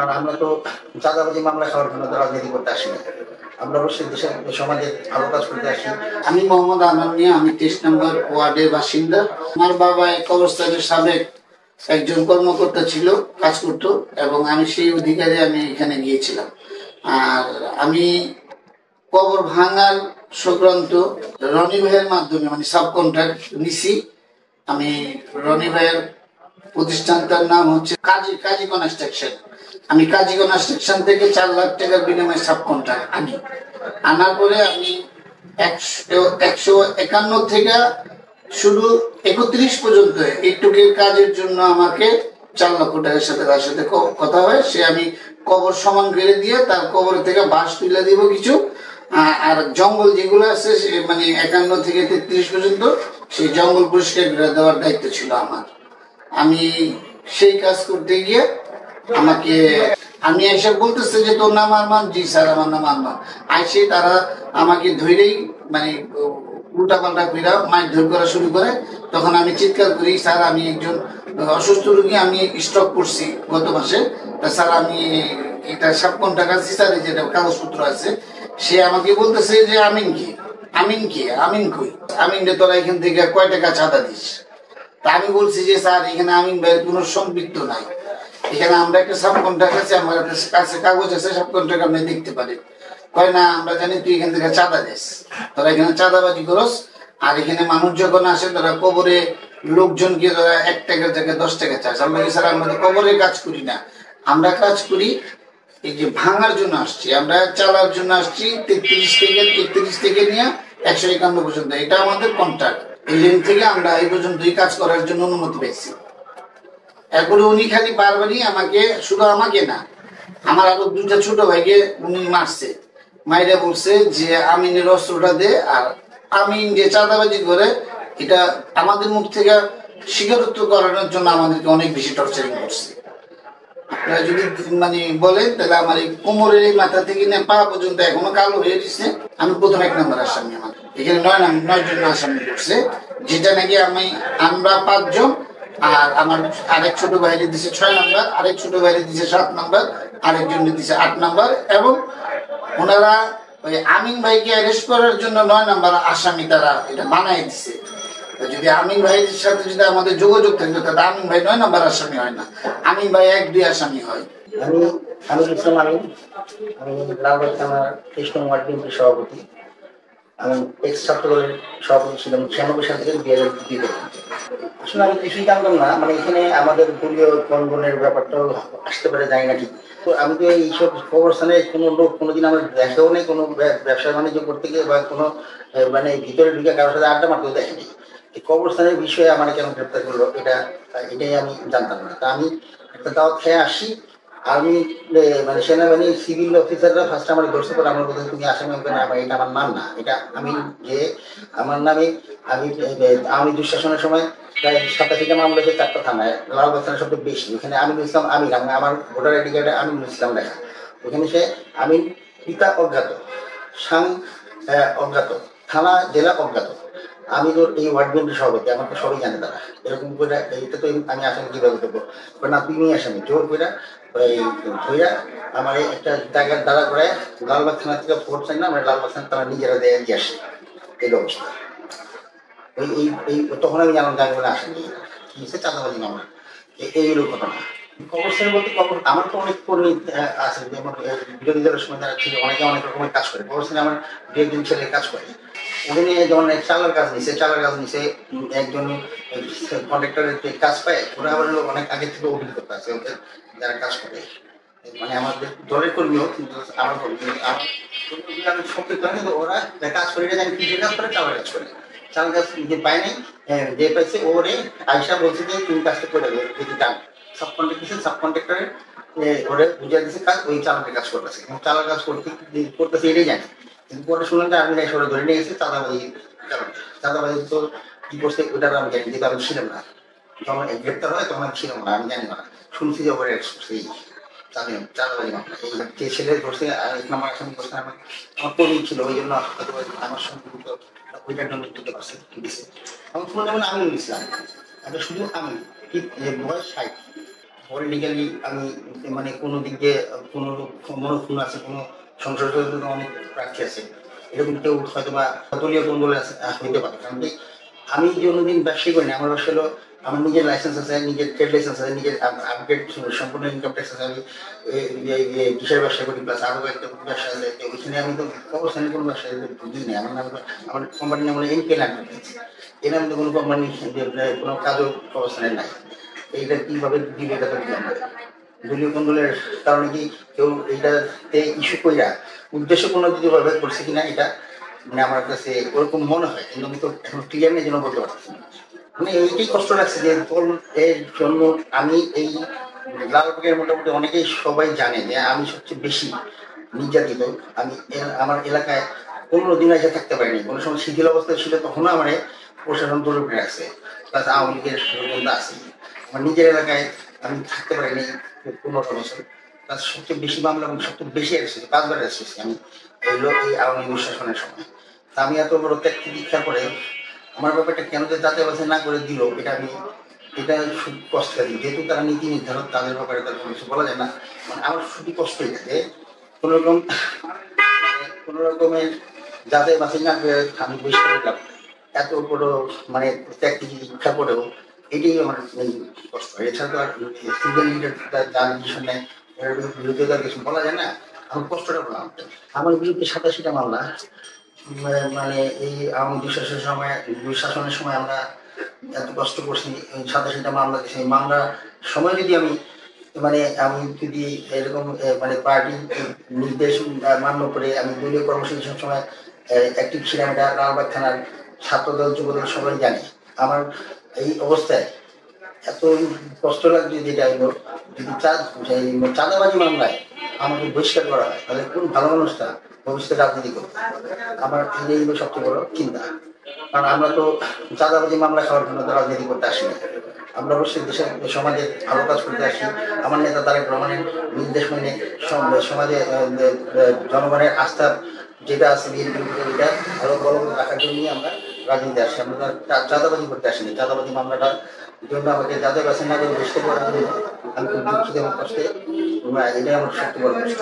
কারণ আমরা তো চাঁদাবাজি মামলা খাওয়ার জন্য তো রাজনীতি করতে আসি না, আমরা অবশ্যই দেশের সমাজে ভালো কাজ করতে আসি। আমি মোহাম্মদ আনান মিয়া, আমি 23 নম্বর ওয়ার্ডের বাসিন্দা। আমার বাবা এক অবস্থানের সাবেক একজন কর্মকর্তা ছিল, কাজ করত, এবং আমি সেই অধিকারে আমি এখানে গিয়েছিলাম। আর আমি কবর ভাঙার সংক্রান্ত রনি ভাইয়ের মাধ্যমে মানে সাব কন্ট্রাক্ট নিছি। আমি রনি ভাইয়ের প্রতিষ্ঠানটার নাম হচ্ছে কাজী কনস্ট্রাকশন। আমি কাজী কনস্ট্রাকশন থেকে 4 লাখ টাকার বিনিময়ে সাব কন্ট্রাক্ট আনার পরে আমি 151 থেকে শুধু 31 পর্যন্ত এইটুকের কাজের জন্য আমাকে 4 লক্ষ টাকার সাথে তার সাথে কথা হয়। সে আমি কবর সমান করে দিয়ে তার কবর থেকে বাঁশ তুলে দিব কিছু, আর জঙ্গল যেগুলো আছে মানে 51 থেকে 33 পর্যন্ত সেই জঙ্গল পরিষ্কার করে দেওয়ার দায়িত্ব ছিল আমার। আমি সেই কাজ করতে গিয়ে আমাকে আমি এসে বলতেছে যে তোর নাম আরমান? জি স্যার আমার নাম আরমান। আইসে তারা আমাকে ধরেই মানে উল্টা পাল্টা করে মারধর করা শুরু করে। তখন আমি চিৎকার করি, স্যার আমি একজন অসুস্থ রোগী, আমি স্ট্রোক করছি গত মাসে, তা স্যার আমি এটা সাব কন্ট্রাক্ট আছি স্যার, যেটা কাগজপত্র আছে। সে আমাকে বলতেছে যে আমিন কই? আমিন রে তোরা এখান থেকে কয় টাকা চাঁদা দিস? তা আমি বলছি যে স্যার এখানে আমিন ভাইয়ের কোনো সম্পৃক্ত নাই, এখানে আমরা একটা সাব কন্ট্রাক্ট আছে, আমার কাছে কাগজ আছে, সাব কন্ট্রাক্ট আপনি দেখতে পারেন। কয় না আমরা জানি তুই এখান থেকে চাঁদা দিস, তোরা এখানে চাঁদাবাজি করস। আর এখানে মানুষ যখন আসে তারা কবরে লোকজনকে তারা 1 টাকার জায়গায় 10 টাকা চাষ। আমরা কি স্যার আমরা তো কবরে কাজ করি না, আমরা কাজ করি এই যে ভাঙার জন্য আসছি, আমরা চালার জন্য আসছি 33 থেকে নিয়ে 151 পর্যন্ত, এটা আমাদের কন্ট্রাক্ট। এই লিঙ্ক থেকে আমরা এই পর্যন্তই কাজ করার জন্য অনুমতি পেয়েছি। এরপরে উনি খালি বারবারই আমাকে, শুধু আমাকে না আমার আরো 2টা ছোট ভাইকে উনি মারছে, মাইরা বলছে যে আমিনের অস্ত্রটা দে। আর আমিন যে চাঁদাবাজি করে এটা আমাদের মুখ থেকে স্বীকারোক্ত করানোর জন্য আমাদেরকে অনেক বেশি টর্চারিং করছে। আপনারা যদি মানে বলেন তাহলে আমার এই কোমরের এই মাথা থেকে নিয়ে পা পর্যন্ত এখনো কালো হয়ে গেছে। আমি প্রথম 1 নম্বর আসামি, আমার এখানে 9 জন আসামি করছে, যেটা নাকি আমরা 5 জন, আর আমার আরেক ছোট ভাইরে দিছে 6 নম্বর, আরেক ছোট ভাইরে দিছে 7 নম্বর, আরেকজন দিছে 8 নম্বর। এবং ওনারা ওই আমিন ভাইকে অ্যারেস্ট করার জন্য 9 নম্বর আসামি তারা এটা বানাই দিছে। যদি আমিন ভাইয়ের সাথে যদি আমাদের যোগাযোগ থাকতো তাহলে আমিন ভাই 9 নম্বর আসামি হয় না, আমিন ভাই 1-2 আসামি হয়। আমি লালবাগ থানার 23 নং ওয়ার্ড বিএনপির সভাপতি। আমি এক্স ছাত্রদলের সভাপতি ছিলাম 96 সাল থেকে 2002 পর্যন্ত। আসলে আমি কিছুই জানতাম না, মানে এখানে আমাদের দলীয় কনগণের ব্যাপারটাও আসতে পারে জানি না ঠিক। তো আমি তো এইসব কবরস্থানে কোনো লোক কোনোদিন আমার দেখাও নেই, কোনো ব্যবসা বাণিজ্য করতে গিয়ে বা কোনো মানে ভিতরে ঢুকে কারোর সাথে আড্ডা মারতেও দেখেনি। এই কবরস্থানের বিষয়ে আমার কেন গ্রেপ্তার করলো এটাই আমি জানতাম না। তা আমি একটা দাওয়াত খেয়ে আসি, আমি মানে সেনাবাহিনী সিভিল অফিসাররা ফার্স্ট আমার ধরছে পরে আমার কথা তুমি আসামি হবে না, এটা আমার নাম না, এটা আমি যে আমার নামে আমি আওয়ামী দুঃশাসনের সময় প্রায় 87টা মামলা হয়েছে 4টা থানায়, লালবাগ থানায় সবচেয়ে বেশি। ওখানে আমিনুল ইসলাম আমির, আমার ভোটার আইডি কার্ডে আমিনুল ইসলাম লেখা। ওখানে সে আমিন পিতা অজ্ঞাত, সাং অজ্ঞাত, থানা জেলা অজ্ঞাত। আমি তো এই ওয়ার্ড বিএনপির সভাপতি, আমাকে সবাই জানে তারা। এরকম করে এইটা তো আমি আসামি কিভাবে করবো না, তুমি আসামি জোর করে ওই ধইরা আমার একটা জায়গার দ্বারা করে লালবাগ থানা থেকে ভোট চাই না, আমরা লালবাগ থানা তারা নিজেরা দিয়ে আসে এই অবস্থা। এই তখন আমি জানলাম যে আমি বলে আসেনি চাঁদাবাজি মামলা, এই হলো ঘটনা। কবরস্থানে বলতে আমার তো অনেক কর্মী আছে, যেমন বিরোধী দলের সময় যারা ছিল অনেকে অনেক রকমের কাজ করে কবরস্থানে। আমার 2-1 ছেলে কাজ করে ওখানে, যেমন চালার কাজ নিছে একজন কন্ট্রাক্টরের কাজ পায়। ওরা আবার অনেক আগে থেকে অভিজ্ঞতা আছে ওদের যারা কাজ করে, মানে আমাদের দলের কর্মীও, কিন্তু আমার সম্পৃক্ত হয়। কিন্তু ওরা কাজ করে জানি কি কাজ করে, চালার কাজ করে। চালার কাজ যে পায় নাই, যে পাইছে ওরে আয়সা বলছে যে তুমি কাজটা করে দেবে, যদি টান সাব কন্ট্রাক্টরের ওরে বুঝিয়ে দিচ্ছে কাজ, ওই চালাকের কাজ করতেছে। চালার কাজ করতেছে এটাই জানি। কিন্তু পরে শুনলাম যে আমি সরে ধরে নিয়ে গেছি চাঁদাবাজি তো কি করছে ওটা আমি জানি, যেহেতু আমি ছিলাম না যখন গ্রেপ্তার হয়, তখন আমি ছিলাম না, আমি জানি না। শুনছি যে ওরে সেই চাঁদাবাজি মামলা এই যে ছেলে ধরছে 1 নম্বর আসামি করছে আমার কর্মী ছিল, ওই জন্য আমার সঙ্গে ওইটার জন্য দিতে পারছে দিছে। আমার পুরো যেমন আমিনুল ইসলাম, এটা শুধু আমি বয়স 60। পলিটিক্যালি আমি মানে কোনো দিক দিয়ে কোনো মনোক্ষুণ আছে, কোনো সংসদের জন্য অনেক প্রার্থী আছে, এরকম কেউ হয়তো বা দলীয় কোনগুলো হইতে পারে। কারণ কি আমি কোনোদিন ব্যবসায়ী করি না। আমার ব্যবসা হলো আমার নিজের লাইসেন্স আছে, নিজের ট্রেড লাইসেন্স আছে, নিজের আপডেট সম্পূর্ণ ইনকাম ট্যাক্স আছে। আমি কিসের ব্যবসা করি, প্লাস আরও একটা ব্যবসা আছে। ওইখানে আমি তো অবস্থানে কোনো ব্যবসায় দিই না। আমার নাম, আমার কোম্পানির নাম হলো এনকে লাগবে, এর নামে কোনো কোম্পানি কোনো কাজও অবস্থানে নাই। এইটা কিভাবে দিবে এটা তো দিলাম না। দলীয় কন্দলের কারণে কি কেউ এইটাতে ইস্যু কইরা উদ্দেশ্য কোনো ভাবে করছে কিনা এটা মানে আমার কাছে ওরকম মনে হয়, কিন্তু আমি তো এখন ক্লিয়ার নেই জন্য বলতে পারছি না। মানে এইটাই কষ্ট লাগছে যে দল এর জন্য আমি এই লালবাগের মোটামুটি অনেকেই সবাই জানে যে আমি সবচেয়ে বেশি নির্যাতিত। আমি আমার এলাকায় 15 দিন এসে থাকতে পারিনি। কোনো সময় শিথিল অবস্থায় ছিল তখনও আমার প্রশাসন দৌড়ে ফিরে আসছে, প্লাস আওয়ামী লীগের লোকজন আছে। আমার নিজের এলাকায় আমি থাকতে পারিনি 15 বছর, প্লাস সবচেয়ে বেশি মামলা এবং সবচেয়ে বেশি এসেছি 5 বার এসেছি আমি এই আওয়ামী লীগ শাসনের সময়। তা আমি এত বড় ত্যাগ দীক্ষার পরে আমার ব্যাপারটা কেন যে যাচাই বাছাই না করে দিল এটা খুব কষ্ট লাগে। যেহেতু তারা নীতি নির্ধারক, তাদের ব্যাপারে তার কোনো কিছু বলা যায় না। মানে আমার শুধু কষ্টই থাকে কোনো রকমের যাচাই বাছাই না করে আমি বহিষ্কার করলাম। এত বড় মানে ত্যাগ দীক্ষা পরেও এটাই আমার কষ্ট। এছাড়া তো আর সিঙ্গেল লিডার যার ডিসিশন নেয় এর বিরুদ্ধে তার কিছু বলা যায় না। আমার কষ্টটা বললাম, আমার বিরুদ্ধে 87টা মামলা। মানে এই আওয়ামী দুঃশাসনের সময় আমরা এত কষ্ট করছি, 87টা মামলা দিয়েছি। এই মামলার সময় যদি আমি যদি এরকম মানে পার্টি নির্দেশ মান্য করে আমি দলীয় কর্মসূচির সময় অ্যাক্টিভ ছিলাম, এটা লালবাগ থানার ছাত্রদল যুবদল সবাই জানে। আমার এই অবস্থায় এত কষ্ট লাগছে যেটা হলো যদি চাঁদাবাজি মামলায় আমাকে বহিষ্কার করা হয় তাহলে কোন ভালো মানুষটা ভবিষ্যতে রাজনীতি করবে। আমার এই হলো সবচেয়ে বড় চিন্তা। কারণ আমরা তো চাঁদাবাজি মামলা খাওয়ার জন্য তো রাজনীতি করতে আসি না। আমরা অবশ্যই দেশের সমাজে ভালো কাজ করতে আসি। আমার নেতা তারেক রহমানের নির্দেশ মেনে সমাজে জনগণের আস্থা যেটা আছে এটা ভালো বড় রাখার জন্যই আমরা রাজনীতি আসি। আমরা চাঁদাবাজি করতে আসিনি। চাঁদাবাজি মামলাটার জন্য আমাকে যাদের কাছে না করে বসতে করার জন্য আমি খুব দুঃখিত এবং কষ্টে, এটাই আমার সবচেয়ে বড় কষ্ট।